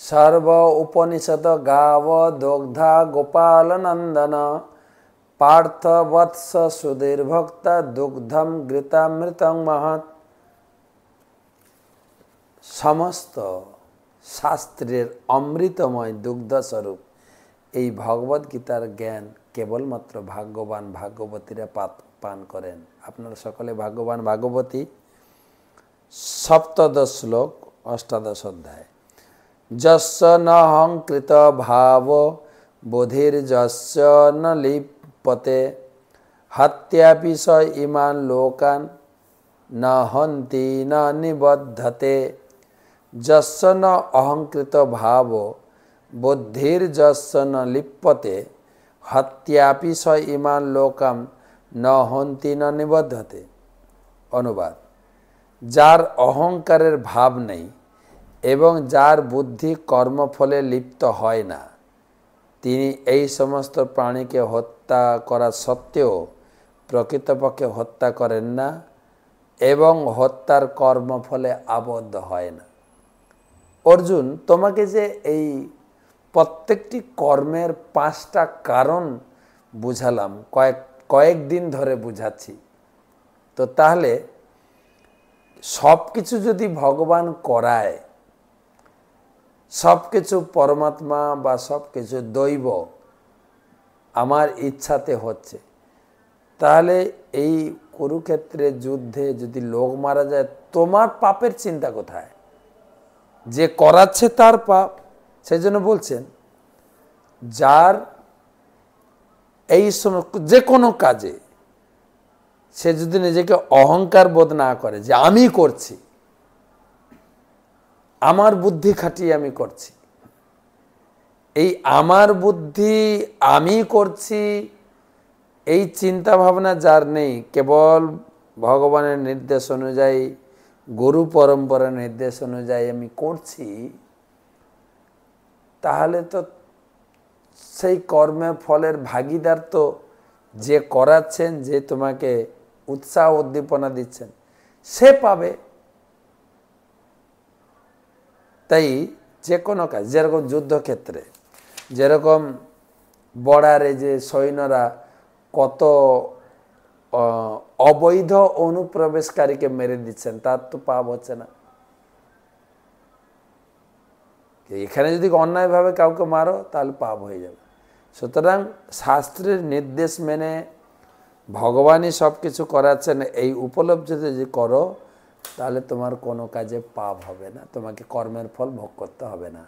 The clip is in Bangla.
सर्व उपनिषद गाव दोग्धा गोपाल नंदन पार्थ वत्स सुधीर भक्त दुग्धम घृतामृतं महत्। समस्त शास्त्रेर अमृतमय दुग्ध स्वरूप এই ভগবত গীতার জ্ঞান কেবলমাত্র ভাগ্যবান ভাগ্যবতীরা পান করেন। আপনারা সকলে ভাগ্যবান ভাগ্যবতী। সপ্তদশ শ্লোক অষ্টাদশ অধ্যায়। যস্য ন অহংকৃত ভাব বোধির যস্য ন লিপ্যতে হত্যাপি স ইমান লোকান ন হন্তি ন নিবদ্ধতে। যস্য ন অহংকৃত ভাব বুদ্ধির যস্য ন লিপ্যতে হত্যাপি স ইমান লোকাম ন হন্তি ন নিবদ্ধতে। অনুবাদ: যার অহংকারের ভাব নেই এবং যার বুদ্ধি কর্মফলে লিপ্ত হয় না, তিনি এই সমস্ত প্রাণীকে হত্যা করা সত্ত্বেও প্রকৃতপক্ষে হত্যা করেন না এবং হত্যার কর্মফলে আবদ্ধ হয় না। অর্জুন, তোমাকে যে এই প্রত্যেকটি কর্মের 5টা কারণ বুঝালাম, কয়েকদিন ধরে বুঝাচ্ছি, তো তাহলে সব কিছু যদি ভগবান করায়, সব কিছু পরমাত্মা বা সব কিছু দৈব আমার ইচ্ছাতে হচ্ছে, তাহলে এই কুরুক্ষেত্রের যুদ্ধে যদি লোক মারা যায়, তোমার পাপের চিন্তা কোথায়? যে করাচ্ছে তার পাপ। সেই জন্য বলছেন, যার এই সময় যে কোনো কাজে সে যদি নিজেকে অহংকার বোধ না করে যে আমি করছি, আমার বুদ্ধি খাটিয়ে আমি করছি, এই আমার বুদ্ধি আমি করছি এই চিন্তা ভাবনা যার নেই, কেবল ভগবানের নির্দেশ অনুযায়ী, গুরু পরম্পরার নির্দেশ অনুযায়ী আমি করছি, তাহলে তো সেই কর্মের ফলের ভাগীদার তো যে করাচ্ছেন, যে তোমাকে উৎসাহ উদ্দীপনা দিচ্ছেন, সে পাবে। তাই যে কোনো কাজ, যেরকম যুদ্ধক্ষেত্রে যেরকম বর্ডারে যে সৈন্যরা কত অবৈধ অনুপ্রবেশকারীকে মেরে দিচ্ছেন, তার তো পাপ হচ্ছে না। এখানে যদি অন্যায়ভাবে কাউকে মারো তাহলে পাপ হয়ে যাবে। সুতরাং শাস্ত্রের নির্দেশ মেনে ভগবানই সব কিছু করাচ্ছেন, এই উপলব্ধি যদি করো, তাহলে তোমার কোনো কাজে পাপ হবে না, তোমাকে কর্মের ফল ভোগ করতে হবে না।